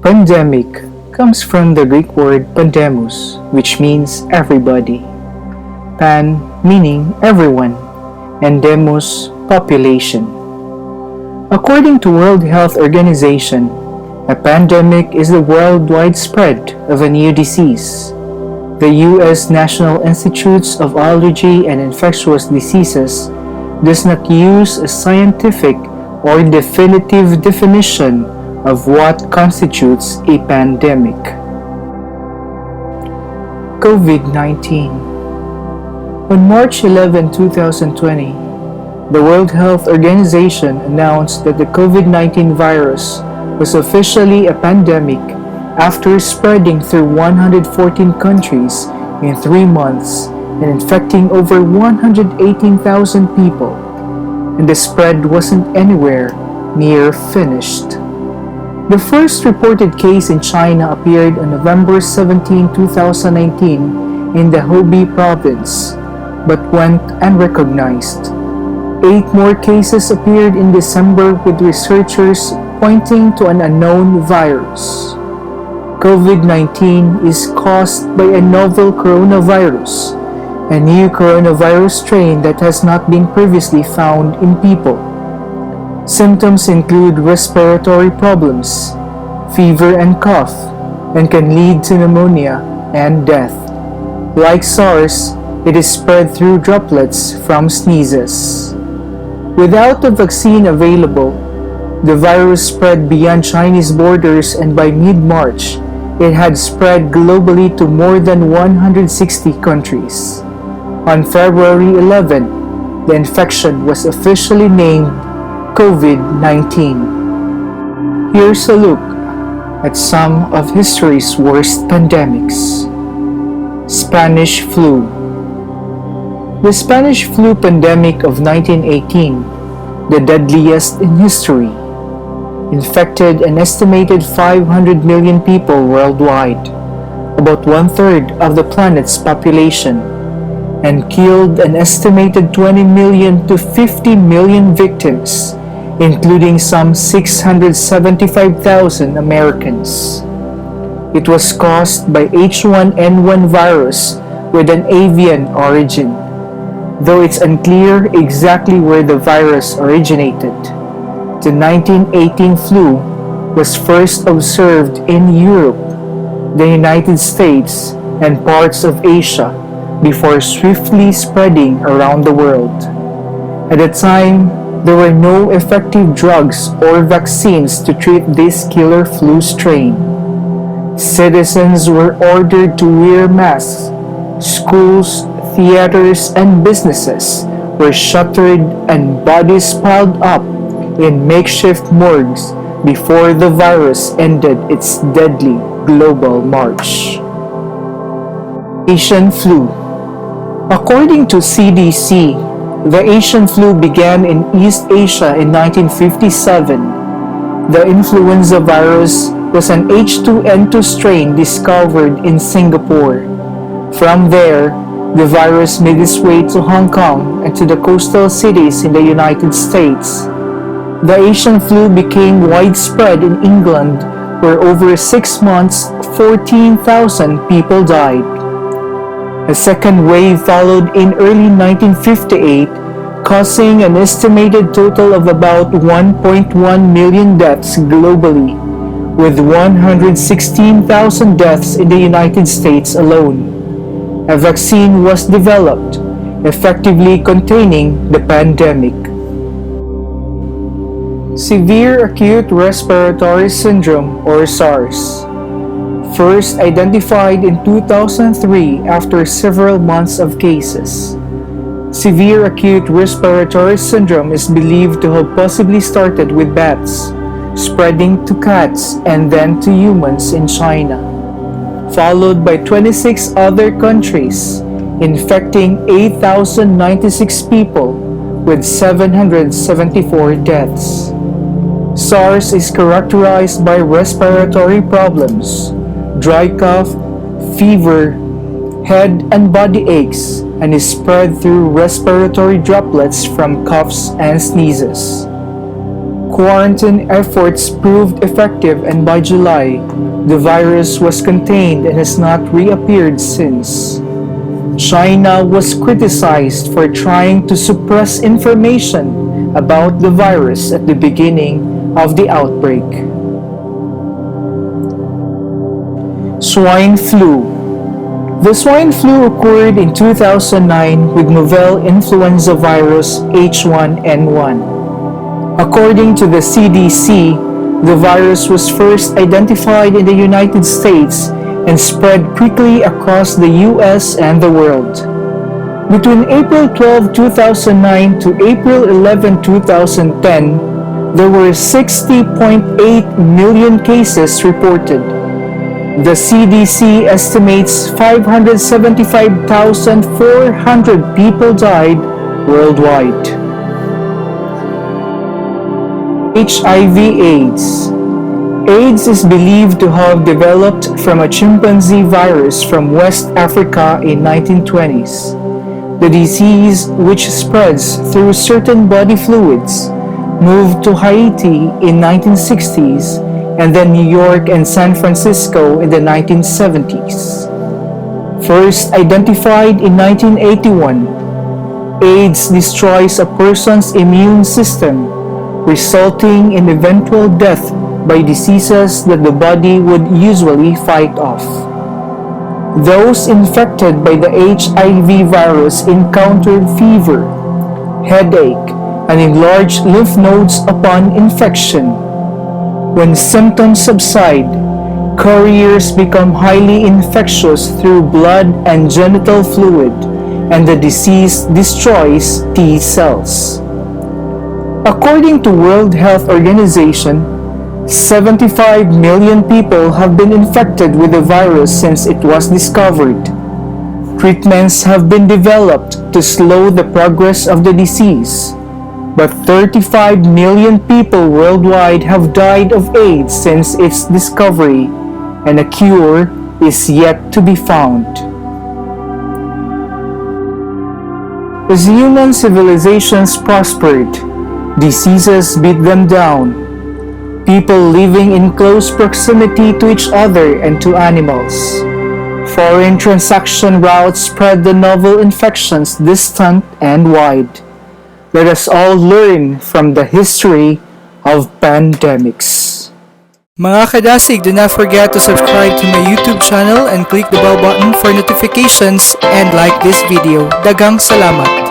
Pandemic comes from the Greek word pandemus, which means everybody. Pan meaning everyone, and demos population. According to World Health Organization, a pandemic is the worldwide spread of a new disease. The U.S. National Institutes of Allergy and Infectious Diseases does not use a scientific or definitive definition of what constitutes a pandemic. COVID-19. On March 11, 2020, the World Health Organization announced that the COVID-19 virus was officially a pandemic after spreading through 114 countries in 3 months and infecting over 118,000 people, and the spread wasn't anywhere near finished. The first reported case in China appeared on November 17, 2019 in the Hubei province, but went unrecognized. 8 more cases appeared in December with researchers pointing to an unknown virus. COVID-19 is caused by a novel coronavirus, a new coronavirus strain that has not been previously found in people. Symptoms include respiratory problems, fever and cough, and can lead to pneumonia and death. Like SARS, it is spread through droplets from sneezes. Without a vaccine available, the virus spread beyond Chinese borders, and by mid-March, it had spread globally to more than 160 countries. On February 11, the infection was officially named COVID-19. Here's a look at some of history's worst pandemics. Spanish flu. The Spanish flu pandemic of 1918, the deadliest in history, infected an estimated 500 million people worldwide, about 1/3 of the planet's population, and killed an estimated 20 million to 50 million victims, including some 675,000 Americans. It was caused by H1N1 virus with an avian origin, though it's unclear exactly where the virus originated. The 1918 flu was first observed in Europe, the United States, and parts of Asia before swiftly spreading around the world. At the time, there were no effective drugs or vaccines to treat this killer flu strain. Citizens were ordered to wear masks. Schools, theaters, and businesses were shuttered and bodies piled up in makeshift morgues before the virus ended its deadly global march. Asian flu. According to CDC, the Asian flu began in East Asia in 1957. The influenza virus was an H2N2 strain discovered in Singapore. From there, the virus made its way to Hong Kong and to the coastal cities in the United States. The Asian flu became widespread in England, where over 6 months, 14,000 people died. A second wave followed in early 1958, causing an estimated total of about 1.1 million deaths globally, with 116,000 deaths in the United States alone. A vaccine was developed, effectively containing the pandemic. Severe Acute Respiratory Syndrome, or SARS. First identified in 2003 after several months of cases. Severe Acute Respiratory Syndrome is believed to have possibly started with bats, spreading to cats and then to humans in China, followed by 26 other countries, infecting 8,096 people with 774 deaths. SARS is characterized by respiratory problems, dry cough, fever, head and body aches, and is spread through respiratory droplets from coughs and sneezes. Quarantine efforts proved effective, and by July, the virus was contained and has not reappeared since. China was criticized for trying to suppress information about the virus at the beginning of the outbreak. Swine flu. The swine flu occurred in 2009 with novel influenza virus H1N1. According to the CDC, the virus was first identified in the United States and spread quickly across the US and the world. Between April 12, 2009 to April 11, 2010, there were 60.8 million cases reported. The CDC estimates 575,400 people died worldwide. HIV/AIDS. AIDS is believed to have developed from a chimpanzee virus from West Africa in 1920s. The disease, which spreads through certain body fluids, moved to Haiti in 1960s and then New York and San Francisco in the 1970s. First identified in 1981, AIDS destroys a person's immune system, resulting in eventual death by diseases that the body would usually fight off. Those infected by the HIV virus encountered fever, headache, and enlarged lymph nodes upon infection. When symptoms subside, carriers become highly infectious through blood and genital fluid, and the disease destroys T cells. According to World Health Organization, 75 million people have been infected with the virus since it was discovered. Treatments have been developed to slow the progress of the disease, but 35 million people worldwide have died of AIDS since its discovery, and a cure is yet to be found. As human civilizations prospered, diseases beat them down. People living in close proximity to each other and to animals. Foreign transaction routes spread the novel infections distant and wide. Let us all learn from the history of pandemics. Mga kadasig, do not forget to subscribe to my YouTube channel and click the bell button for notifications and like this video. Daghang salamat!